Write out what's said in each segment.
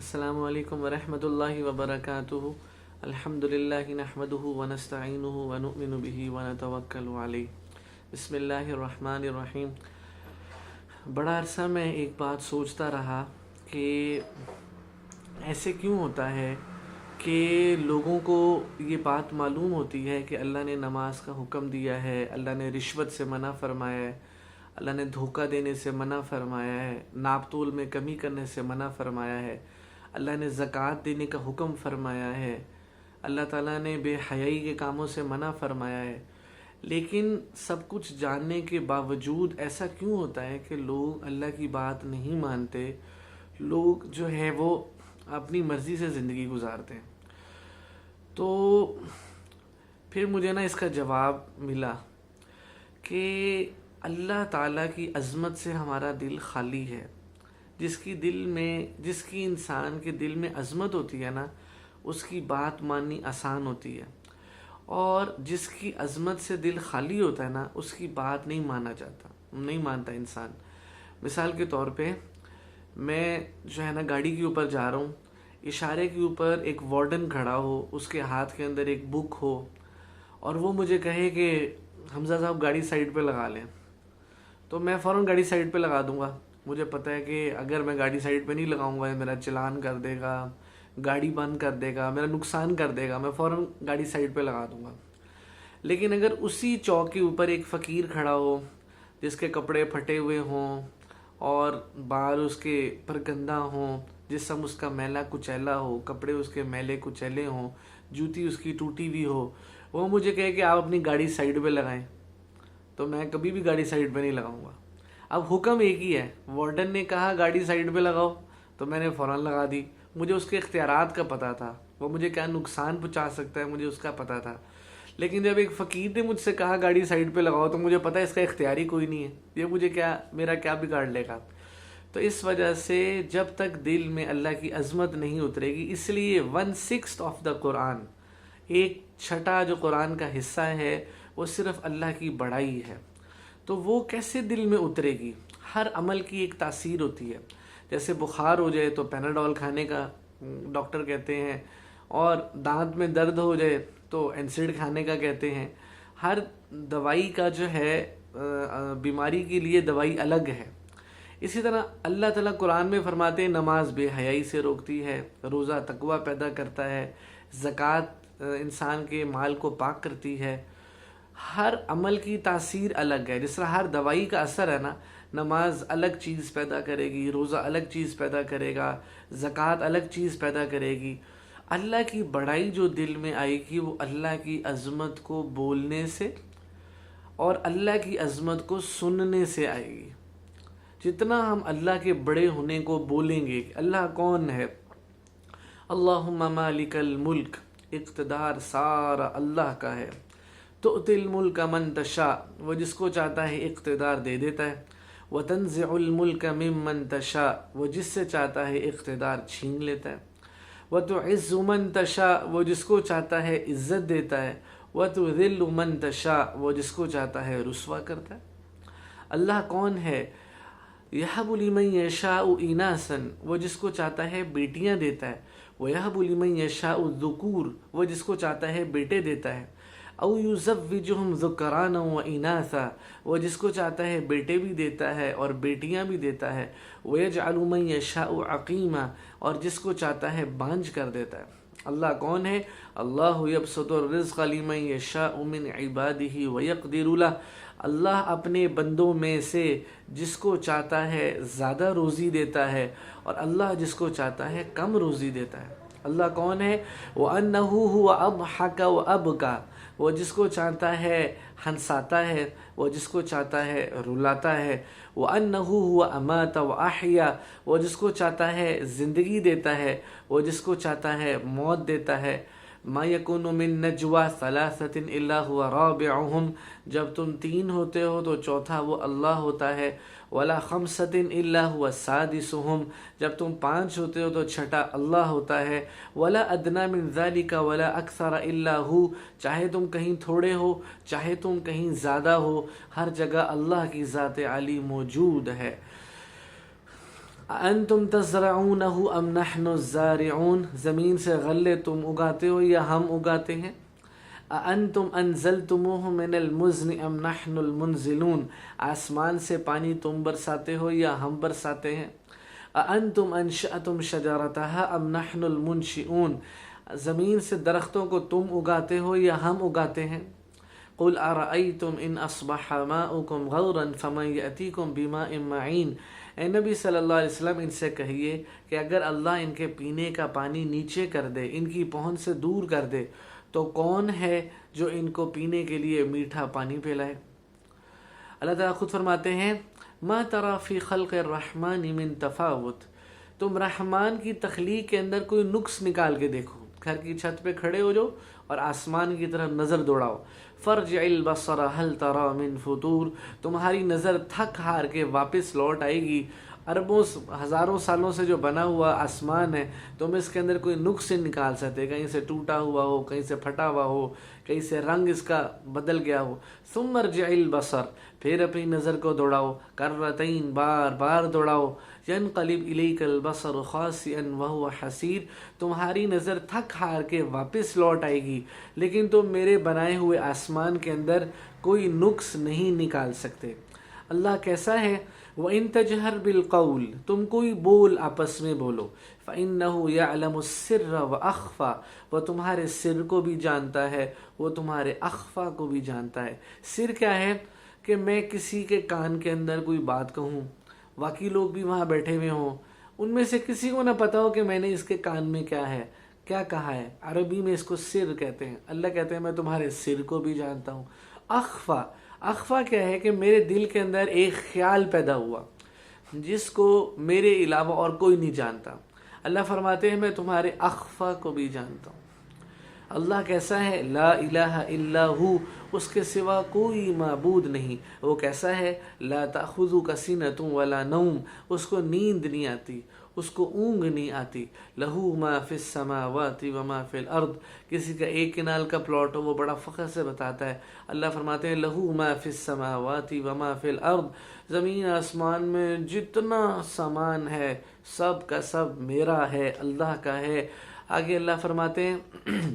السلام علیکم ورحمۃ اللہ وبرکاتہ۔ الحمد للہ نحمده ونستعینه ونؤمن به ونتوکل علیہ۔ بسم اللہ الرحمن الرحیم۔ بڑا عرصہ میں ایک بات سوچتا رہا کہ ایسے کیوں ہوتا ہے کہ لوگوں کو یہ بات معلوم ہوتی ہے کہ اللہ نے نماز کا حکم دیا ہے، اللہ نے رشوت سے منع فرمایا ہے، اللہ نے دھوکہ دینے سے منع فرمایا ہے، ناپ تول میں کمی کرنے سے منع فرمایا ہے، اللہ نے زکوٰۃ دینے کا حکم فرمایا ہے، اللہ تعالیٰ نے بے حیائی کے کاموں سے منع فرمایا ہے۔ لیکن سب کچھ جاننے کے باوجود ایسا کیوں ہوتا ہے کہ لوگ اللہ کی بات نہیں مانتے، لوگ جو ہے وہ اپنی مرضی سے زندگی گزارتے ہیں؟ تو پھر مجھے اس کا جواب ملا کہ اللہ تعالیٰ کی عظمت سے ہمارا دل خالی ہے۔ جس کی انسان کے دل میں عظمت ہوتی ہے اس کی بات ماننی آسان ہوتی ہے، اور جس کی عظمت سے دل خالی ہوتا ہے اس کی بات نہیں مانتا انسان۔ مثال کے طور پہ میں جو ہے گاڑی کے اوپر جا رہا ہوں، اشارے کے اوپر ایک وارڈن کھڑا ہو، اس کے ہاتھ کے اندر ایک بک ہو، اور وہ مجھے کہے کہ حمزہ صاحب گاڑی سائیڈ پہ لگا لیں، تو میں فوراً گاڑی سائیڈ پہ لگا دوں گا۔ مجھے پتہ ہے کہ اگر میں گاڑی سائیڈ پہ نہیں لگاؤں گا میرا چلان کر دے گا، گاڑی بند کر دے گا، میرا نقصان کر دے گا، میں فوراً گاڑی سائیڈ پہ لگا دوں گا۔ لیکن اگر اسی چوک کے اوپر ایک فقیر کھڑا ہو جس کے کپڑے پھٹے ہوئے ہوں اور بال اس کے پر گندہ ہوں، جسم اس کا میلا کچیلا ہو، کپڑے اس کے میلے کچیلے ہوں، جوتی اس کی ٹوٹی ہوئی ہو، وہ مجھے کہے کہ آپ اپنی گاڑی سائیڈ پہ لگائیں، تو میں کبھی بھی گاڑی سائیڈ پہ نہیں لگاؤں گا۔ اب حکم ایک ہی ہے، وارڈن نے کہا گاڑی سائیڈ پہ لگاؤ تو میں نے فوراً لگا دی۔ مجھے اس کے اختیارات کا پتہ تھا، وہ مجھے کیا نقصان پہنچا سکتا ہے مجھے اس کا پتہ تھا۔ لیکن جب ایک فقیر نے مجھ سے کہا گاڑی سائیڈ پہ لگاؤ تو مجھے پتہ ہے اس کا اختیار ہی کوئی نہیں ہے، یہ مجھے میرا کیا بگاڑ لے گا۔ تو اس وجہ سے جب تک دل میں اللہ کی عظمت نہیں اترے گی، اس لیے 1/6 آف دا قرآن، 1/6 جو قرآن کا حصہ ہے وہ صرف اللہ کی بڑائی ہے۔ تو وہ کیسے دل میں اترے گی؟ ہر عمل کی ایک تاثیر ہوتی ہے۔ جیسے بخار ہو جائے تو پیناڈول کھانے کا ڈاکٹر کہتے ہیں، اور دانت میں درد ہو جائے تو اینسڈ کھانے کا کہتے ہیں۔ ہر دوائی کا جو ہے بیماری کے لیے دوائی الگ ہے۔ اسی طرح اللہ تعالیٰ قرآن میں فرماتے ہیں نماز بے حیائی سے روکتی ہے، روزہ تقوی پیدا کرتا ہے، زکوٰۃ انسان کے مال کو پاک کرتی ہے۔ ہر عمل کی تاثیر الگ ہے۔ جس طرح ہر دوائی کا اثر ہے نماز الگ چیز پیدا کرے گی، روزہ الگ چیز پیدا کرے گا، زکوٰۃ الگ چیز پیدا کرے گی۔ اللہ کی بڑائی جو دل میں آئے گی وہ اللہ کی عظمت کو بولنے سے اور اللہ کی عظمت کو سننے سے آئے گی۔ جتنا ہم اللہ کے بڑے ہونے کو بولیں گے کہ اللہ کون ہے، اللہم مالک الملک، اقتدار سارا اللہ کا ہے، تؤتی الملک من تشاء، وہ جس کو چاہتا ہے اقتدار دے دیتا ہے، وتنزع الملک ممن تشاء، وہ جس سے چاہتا ہے اقتدار چھین لیتا ہے، وتعز من تشاء، وہ جس کو چاہتا ہے عزت دیتا ہے، وتذل من تشاء، وہ جس کو چاہتا ہے رسوا کرتا ہے۔ اللہ کون ہے؟ یہب لمن یشاء اناثا، وہ جس کو چاہتا ہے بیٹیاں دیتا ہے، ویہب لمن یشاء الذکور، وہ جس کو چاہتا ہے بیٹے دیتا ہے، او یزوجہم ذکرانا و اناثا، وہ جس کو چاہتا ہے بیٹے بھی دیتا ہے اور بیٹیاں بھی دیتا ہے، ویجعل من یشاء عقیما، اور جس کو چاہتا ہے بانجھ کر دیتا ہے۔ اللہ کون ہے؟ اللہ یبسط الرزق لمن یشاء من عبادہ ویقدر لہ، اللہ اپنے بندوں میں سے جس کو چاہتا ہے زیادہ روزی دیتا ہے، اور اللہ جس کو چاہتا ہے کم روزی دیتا ہے۔ اللہ کون ہے؟ وَأَنَّهُ هُوَ أَضْحَكَ وَأَبْكَى، وہ جس کو چاہتا ہے ہنساتا ہے، وہ جس کو چاہتا ہے رلاتا ہے۔ وَأَنَّهُ هُوَ أَمَاتَ وَأَحْيَا، وہ جس کو چاہتا ہے زندگی دیتا ہے، وہ جس کو چاہتا ہے موت دیتا ہے۔ مَا يَكُونُ مِن نَجْوَى ثَلَاثَةٍ إِلَّا هُوَ رَابِعُهُمْ، جب تم 3 ہوتے ہو تو چوتھا وہ اللہ ہوتا ہے۔ وَلَا خَمْسَةٍ إِلَّا هُوَ سَادِسُهُمْ، جب تم 5 ہوتے ہو تو چھٹا اللہ ہوتا ہے۔ وَلَا أَدْنَىٰ مِن ذَلِكَ وَلَا أَكْثَرَ إِلَّا هُوَ، چاہے تم کہیں تھوڑے ہو چاہے تم کہیں زیادہ ہو، ہر جگہ اللہ کی ذات عالی موجود ہے۔ انتم تزرعونہ ام نحن الزارعون، زمین سے غلے تم اگاتے ہو یا ہم اگاتے ہیں؟ انتم انزلتموہ من المزن ام نحن المنزلون، آسمان سے پانی تم برساتے ہو یا ہم برساتے ہیں؟ انتم انشأتم شجرتها ام نحن المنشئون، زمین سے درختوں کو تم اگاتے ہو یا ہم اگاتے ہیں؟ قل ارأیتم ان اصبح ماؤکم غورا فمن یأتیکم بماء معین، اے نبی صلی اللہ علیہ وسلم ان سے کہیے کہ اگر اللہ ان کے پینے کا پانی نیچے کر دے، ان کی پہنچ سے دور کر دے، تو کون ہے جو ان کو پینے کے لیے میٹھا پانی پلائے؟ اللہ تعالیٰ خود فرماتے ہیں ما تری فی خلق الرحمن من تفاوت، تم رحمان کی تخلیق کے اندر کوئی نقص نکال کے دیکھو، گھر کی چھت پہ کھڑے ہو جاؤ اور آسمان کی طرف نظر دوڑاؤ، فرجع البصر هل تری من فطور، تمہاری نظر تھک ہار کے واپس لوٹ آئے گی، اربوں ہزاروں سالوں سے جو بنا ہوا آسمان ہے، تم اس کے اندر کوئی نقص نہیں نکال سکتے، کہیں سے ٹوٹا ہوا ہو، کہیں سے پھٹا ہوا ہو، کہیں سے رنگ اس کا بدل گیا ہو۔ ثم ارجع البصر، پھر اپنی نظر کو دوڑاؤ، کرتین، بار بار دوڑاؤ، ینقلب الیک البصر خاسئا وهو حسیر، تمہاری نظر تھک ہار کے واپس لوٹ آئے گی، لیکن تم میرے بنائے ہوئے آسمان کے اندر کوئی نقص نہیں نکال سکتے۔ اللہ کیسا ہے؟ وَإِن تَجْهَرْ بِالْقَوْلِ، تم کوئی بول آپس میں بولو، فَإِنَّهُ يَعْلَمُ السِّرَّ وَأَخْفَى، وہ تمہارے سر کو بھی جانتا ہے، وہ تمہارے اخفا کو بھی جانتا ہے۔ سر کیا ہے؟ کہ میں کسی کے کان کے اندر کوئی بات کہوں، باقی لوگ بھی وہاں بیٹھے ہوئے ہوں، ان میں سے کسی کو نہ پتا ہو کہ میں نے اس کے کان میں کیا ہے، کیا کہا ہے۔ عربی میں اس کو سر کہتے ہیں۔ اللہ کہتے ہیں میں تمہارے سر کو بھی جانتا ہوں۔ اخفا، اخفا کیا ہے؟ کہ میرے دل کے اندر ایک خیال پیدا ہوا جس کو میرے علاوہ اور کوئی نہیں جانتا۔ اللہ فرماتے ہیں میں تمہارے اخفا کو بھی جانتا ہوں۔ اللہ کیسا ہے؟ لا الہ الا ہو، اس کے سوا کوئی معبود نہیں۔ وہ کیسا ہے؟ لا تأخذہ سنۃ ولا نوم، اس کو نیند نہیں آتی، اس کو اونگ نہیں آتی۔ لہو ما فی السماوات وما فی الارض، کسی کا ایک کنال کا پلاٹ ہو وہ بڑا فخر سے بتاتا ہے، اللہ فرماتے ہیں لہو ما فی السماوات وما فی الارض، زمین آسمان میں جتنا سامان ہے سب کا سب میرا ہے، اللہ کا ہے۔ آگے اللہ فرماتے ہیں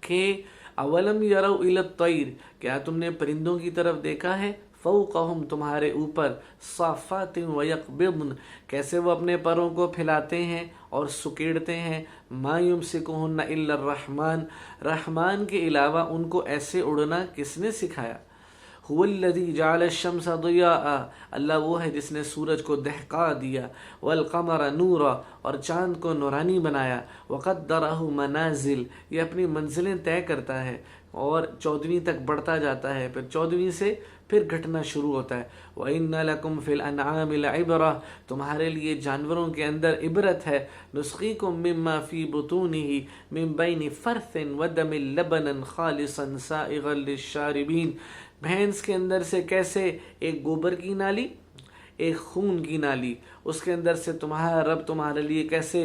کہ اولم یروا الی الطیر، کیا تم نے پرندوں کی طرف دیکھا ہے؟ فوقہم، تمہارے اوپر، صافات ویقبضن، کیسے وہ اپنے پروں کو پھیلاتے ہیں اور سکیڑتے ہیں۔ ما یمسکہن الا الرحمن، رحمان کے علاوہ ان کو ایسے اڑنا کس نے سکھایا؟ هو الذی جعل الشمس ضیاء، اللہ وہ ہے جس نے سورج کو دہکا دیا، والقمر نورا، اور چاند کو نورانی بنایا، وقدرہ منازل، یہ اپنی منزلیں طے کرتا ہے اور 14ویں تک بڑھتا جاتا ہے، پھر 14ویں سے پھر گھٹنا شروع ہوتا ہے۔ وَإِنَّ لَكُمْ فِي الْأَنْعَامِ لَعِبْرَةً، تمہارے لیے جانوروں کے اندر عبرت ہے۔ نُسْقِيكُم مِّمَّا فِي بُطُونِهِ مِن بَيْنِ فَرْثٍ وَدَمٍ لَبَنًا خَالِصًا سَائِغًا لِلشَّارِبِينَ، بھینس کے اندر سے کیسے ایک گوبر کی نالی، ایک خون کی نالی، اس کے اندر سے تمہارا رب تمہارے لیے کیسے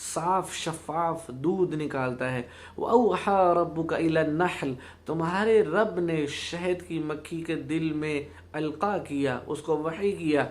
صاف شفاف دودھ نکالتا ہے۔ وَأَوْحَى رَبُّكَ إِلَى النَّحْلِ، تمہارے رب نے شہد کی مکھی کے دل میں القاء کیا، اس کو وحی کیا،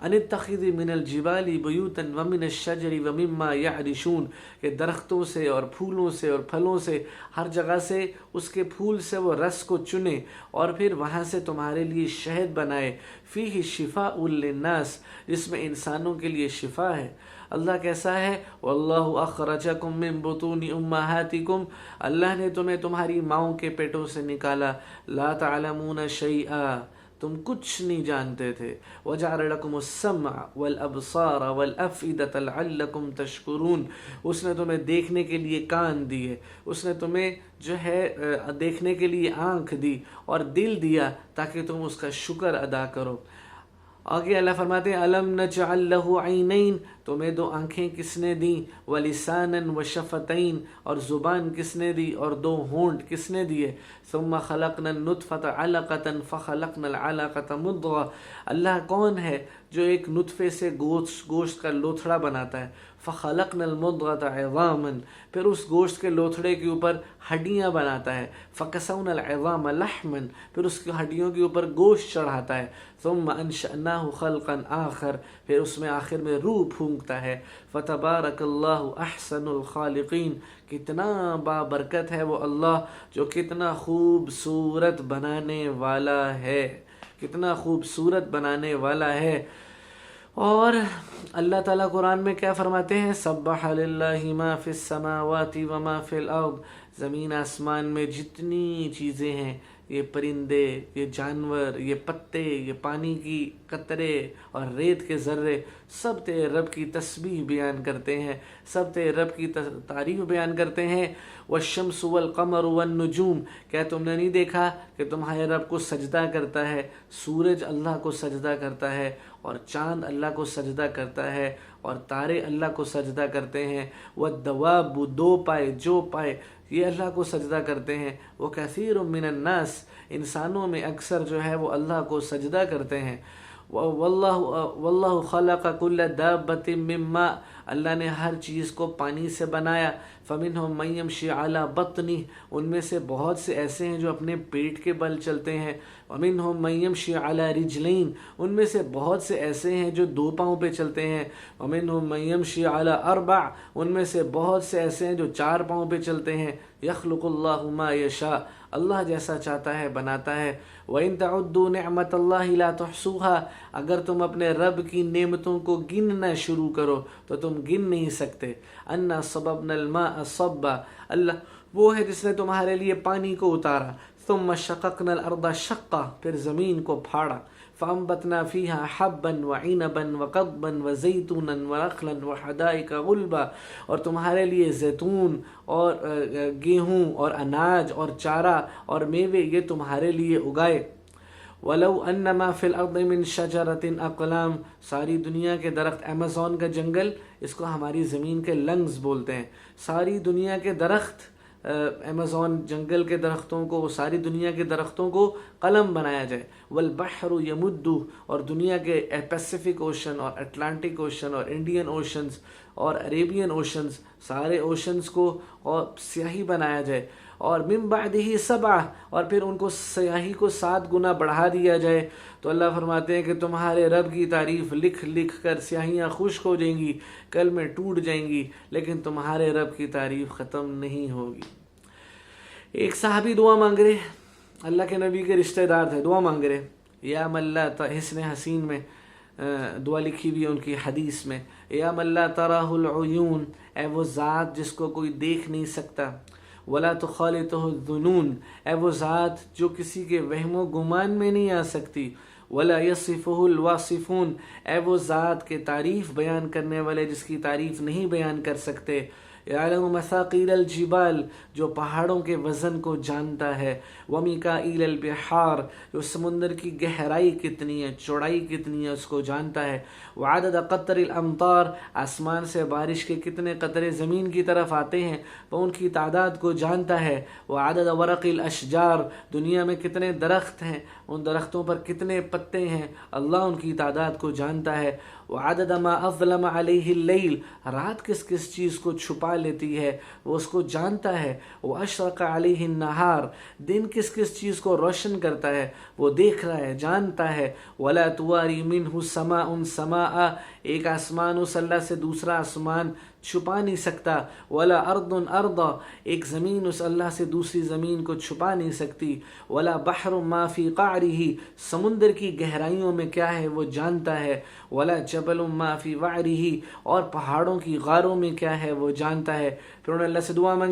ان اتخذی من الجبال بیوتا ومن الشجر ومما یعرشون، کہ درختوں سے اور پھولوں سے اور پھلوں سے، ہر جگہ سے اس کے پھول سے وہ رس کو چنے اور پھر وہاں سے تمہارے لیے شہد بنائے، فیہ شفاء للناس، جس میں انسانوں کے لیے شفا ہے۔ اللہ کیسا ہے؟ واللہ اخرجکم من بطون امہاتکم، اللہ نے تمہیں تمہاری ماؤں کے پیٹوں سے نکالا، لا تعلمون شیئا، تم کچھ نہیں جانتے تھے، وجعل لکم السمع والابصار والافئدة لعلکم تشکرون، اس نے تمہیں دیکھنے کے لیے کان دیے، اس نے تمہیں جو ہے دیکھنے کے لیے آنکھ دی اور دل دیا تاکہ تم اس کا شکر ادا کرو۔ آگے اللہ فرماتے ہیں الم نجعل لہ عینین، تمہیں 2 آنکھیں کس نے دیں، ولسانا وشفتین، اور زبان کس نے دی اور 2 ہونٹ کس نے دیے، ثم خلقنا النطفة علقة فخلقنا العلقة مضغة، اللہ کون ہے جو ایک نطفے سے گوشت کا لوتھڑا بناتا ہے، فخلقنا المضغۃ عظاما، پھر اس گوشت کے لوتھڑے کے اوپر ہڈیاں بناتا ہے، فکسونا العظام لحما، پھر اس کی ہڈیوں کے اوپر گوشت چڑھاتا ہے، ثم انشأناه خلقا آخر، پھر اس میں آخر میں روح پھونکتا ہے، فتبارک اللہ احسن الخالقین، کتنا بابرکت ہے وہ اللہ جو کتنا خوبصورت بنانے والا ہے، کتنا خوبصورت بنانے والا ہے۔ اور اللہ تعالیٰ قرآن میں کیا فرماتے ہیں؟ سبح للہ ما فی السماوات وما فی الارض، زمین آسمان میں جتنی چیزیں ہیں، یہ پرندے، یہ جانور، یہ پتے، یہ پانی کی قطرے اور ریت کے ذرے، سب تیرے رب کی تسبیح بیان کرتے ہیں، سب تیرے رب کی تعریف بیان کرتے ہیں۔ والشمس والقمر والنجوم، کیا تم نے نہیں دیکھا کہ تمہارے رب کو سجدہ کرتا ہے؟ سورج اللہ کو سجدہ کرتا ہے، اور چاند اللہ کو سجدہ کرتا ہے، اور تارے اللہ کو سجدہ کرتے ہیں۔ والدواب، دو پائے، جو پائے، یہ اللہ کو سجدہ کرتے ہیں۔ وکثیر من الناس، انسانوں میں اکثر جو ہے وہ اللہ کو سجدہ کرتے ہیں۔ واللہ خلق کل دابۃ من ماء، اللہ نے ہر چیز کو پانی سے بنایا۔ فمنہم من یمشی علی بطنہ، ان میں سے بہت سے ایسے ہیں جو اپنے پیٹ کے بل چلتے ہیں۔ ومنہم من یمشی علی رجلین، ان میں سے بہت سے ایسے ہیں جو دو پاؤں پہ چلتے ہیں۔ ومنہم من یمشی علی اربع، ان میں سے بہت سے ایسے ہیں جو چار پاؤں پہ چلتے ہیں۔ یخلق اللہ ما یشاء، اللہ جیسا چاہتا ہے بناتا ہے۔ وَإِن تَعُدُّوا نِعْمَةَ اللَّهِ لَا تُحْصُوهَا، اگر تم اپنے رب کی نعمتوں کو گننا شروع کرو تو تم گن نہیں سکتے۔ أَنَّا صَبَبْنَا الْمَاءَ صَبًّا، اللہ وہ ہے جس نے تمہارے لیے پانی کو اتارا۔ ثُمَّ شَقَقْنَا الْأَرْضَ شَقًّا، پھر زمین کو پھاڑا۔ فَأَنبَتْنَا فِيهَا حَبًّا وَعِنَبًا وَقَضْبًا وَزَيْتُونًا وَنَخْلًا وَحَدَائِقَ غُلْبًا، اور تمہارے لیے زیتون اور گیہوں اور اناج اور چارہ اور میوے یہ تمہارے لیے اگائے۔ وَلَوْ أَنَّ مَا فِي الْأَرْضِ مِن شَجَرَةٍ أَقْلَامٍ، ساری دنیا کے درخت، ایمیزون کا جنگل، اس کو ہماری زمین کے لنگز بولتے ہیں۔ ساری دنیا کے درخت، ایمیزون جنگل کے درختوں کو، ساری دنیا کے درختوں کو قلم بنایا جائے۔ والبحر یمدہ، اور دنیا کے پیسیفک اوشن اور اٹلانٹک اوشن اور انڈین اوشنز اور عریبین اوشنز، سارے اوشنز کو اور سیاہی بنایا جائے۔ اور من بعدہ سبع، اور پھر ان کو سیاہی کو 7 گنا بڑھا دیا جائے۔ تو اللہ فرماتے ہیں کہ تمہارے رب کی تعریف لکھ لکھ کر سیاہیاں خشک ہو جائیں گی، کل میں ٹوٹ جائیں گی، لیکن تمہارے رب کی تعریف ختم نہیں ہوگی۔ ایک صحابی دعا مانگ رہے، اللہ کے نبی کے رشتہ دار تھے، دعا مانگ رہے، یا من لا حسن حسین میں دعا لکھی ہوئی ان کی حدیث میں، یا من لا تراہ العیون، اے وہ ذات جس کو کوئی دیکھ نہیں سکتا، ولا تخالطہ الظنون، اے وہ ذات جو کسی کے وہم و گمان میں نہیں آ سکتی، ولا یصفہ الواصفون، اے وہ ذات کے تعریف بیان کرنے والے جس کی تعریف نہیں بیان کر سکتے، یعلم مثاقیل الجبال، جو پہاڑوں کے وزن کو جانتا ہے، ومیکائیل البحار، جو سمندر کی گہرائی کتنی ہے، چوڑائی کتنی ہے اس کو جانتا ہے، وعدد قطر الامطار، آسمان سے بارش کے کتنے قطرے زمین کی طرف آتے ہیں وہ ان کی تعداد کو جانتا ہے، وعدد ورق الاشجار، دنیا میں کتنے درخت ہیں، ان درختوں پر کتنے پتے ہیں، اللہ ان کی تعداد کو جانتا ہے، وعدد ما اظلم علیہ اللیل، رات کس کس چیز کو چھپا لیتی ہے وہ اس کو جانتا ہے، واشرق علیہ النہار، دن کس کس چیز کو روشن کرتا ہے وہ دیکھ رہا ہے، جانتا ہے، ولا تواری منہ سماء سماء، ایک آسمان اس اللہ سے دوسرا آسمان چھپا نہیں سکتا، ولا ارض ارضا، ایک زمین اس اللہ سے دوسری زمین کو چھپا نہیں سکتی، ولا بحر ما فی قعرہ، سمندر کی گہرائیوں میں کیا ہے وہ جانتا ہے، ولا جبل ما فی وعرہ، اور پہاڑوں کی غاروں میں کیا ہے وہ جانتا ہے۔ پھر انہوں نے اللہ سے دعا مانگی